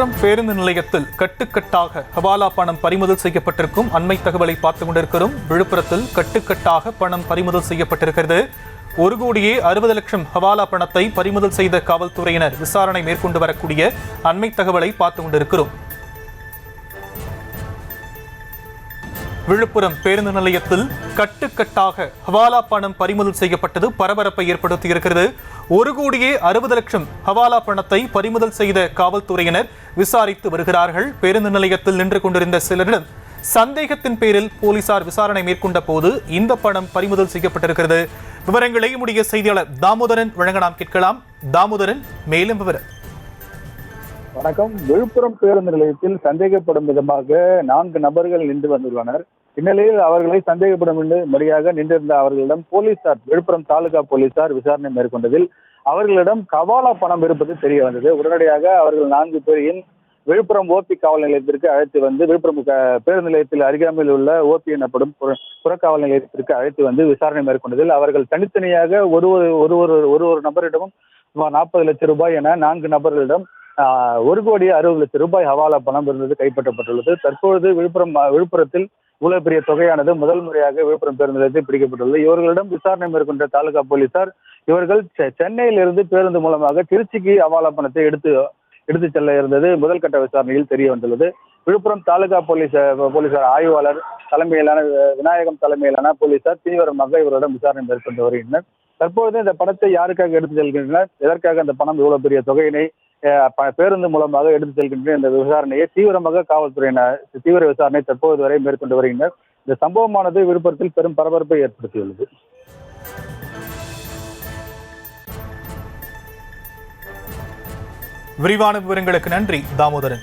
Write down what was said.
விழுப்புரம் பேருந்து நிலையத்தில் கட்டுக்கட்டாக ஹவாலா பணம் பறிமுதல் செய்யப்பட்டிருக்கும் அண்மை தகவலை பார்த்துக் கொண்டிருக்கிறோம். விழுப்புரத்தில் கட்டுக்கட்டாக பணம் பறிமுதல் செய்யப்பட்டிருக்கிறது. 1,60,00,000 ஹவாலா பணத்தை பறிமுதல் செய்த காவல்துறையினர் விசாரணை மேற்கொண்டு வரக்கூடிய அண்மை தகவலை பார்த்துக் கொண்டிருக்கிறோம். விழுப்புரம் பேருந்து நிலையத்தில் கட்டுக்கட்டாக ஹவாலா பணம் பறிமுதல் செய்யப்பட்டது பரபரப்பை ஏற்படுத்தியிருக்கிறது. 1,60,00,000 ஹவாலா பணத்தை பறிமுதல் செய்த காவல்துறையினர் விசாரித்து வருகிறார்கள். பேருந்து நிலையத்தில் நின்று கொண்டிருந்த சிலரிடம் சந்தேகத்தின் பேரில் போலீசார் விசாரணை மேற்கொண்ட போது இந்த பணம் பறிமுதல் செய்யப்பட்டிருக்கிறது. விவரங்களை நம்முடைய செய்தியாளர் தாமோதரன் வழங்க நாம் கேட்கலாம். தாமோதரன், மேலும் விவரம். வணக்கம். விழுப்புரம் பேருந்து நிலையத்தில் சந்தேகப்படும் விதமாக 4 நபர்கள் நின்று வந்துள்ளனர். இந்நிலையில் அவர்களை சந்தேகப்படும்படியாக நின்றிருந்த அவர்களிடம் போலீசார், விழுப்புரம் தாலுகா போலீசார் விசாரணை மேற்கொண்டதில் அவர்களிடம் கவாலா பணம் இருப்பது தெரிய வந்தது. உடனடியாக அவர்கள் 4 பேரையும் விழுப்புரம் ஓபி காவல் நிலையத்திற்கு அழைத்து வந்து, விழுப்புரம் பேருந்து நிலையத்தில் அருகாமையில் உள்ள ஓபி எனப்படும் புறக்காவல் நிலையத்திற்கு அழைத்து வந்து விசாரணை மேற்கொண்டதில் அவர்கள் தனித்தனியாக ஒரு நபரிடமும் சுமார் 40 லட்சம் ரூபாய் என 4 நபர்களிடம் 1,60,00,000 ஹவாலா பணம் இருந்தது கைப்பற்றப்பட்டுள்ளது. தற்பொழுது விழுப்புரத்தில் இவ்வளவு பெரிய தொகையானது முதல் முறையாக விழுப்புரம் பேருந்து நிலையத்தில் பிடிக்கப்பட்டுள்ளது. இவர்களிடம் விசாரணை மேற்கொண்ட தாலுகா போலீசார் இவர்கள் சென்னையிலிருந்து பேருந்து மூலமாக திருச்சிக்கு ஹவாலா பணத்தை எடுத்து செல்ல இருந்தது முதல் கட்ட விசாரணையில் தெரிய வந்துள்ளது. விழுப்புரம் தாலுகா போலீசார் ஆய்வாளர் தலைமையிலான விநாயகம் தலைமையிலான போலீசார் தீவிரமாக இவரிடம் விசாரணை மேற்கொண்டு வருகின்றனர். தற்பொழுது இந்த பணத்தை யாருக்காக எடுத்து செல்கின்றனர், எதற்காக அந்த பணம் இவ்வளவு பெரிய தொகையினை பேருந்து மூலமாக எடுத்து செல்கின்ற இந்த விசாரணையை தீவிரமாக காவல்துறையினர் தீவிர விசாரணை தற்போது வரை மேற்கொண்டு வருகின்றனர். இந்த சம்பவமானது விழுப்புரத்தில் பெரும் பரபரப்பை ஏற்படுத்தியுள்ளது. விரிவான விவரங்களுக்கு நன்றி தாமோதரன்.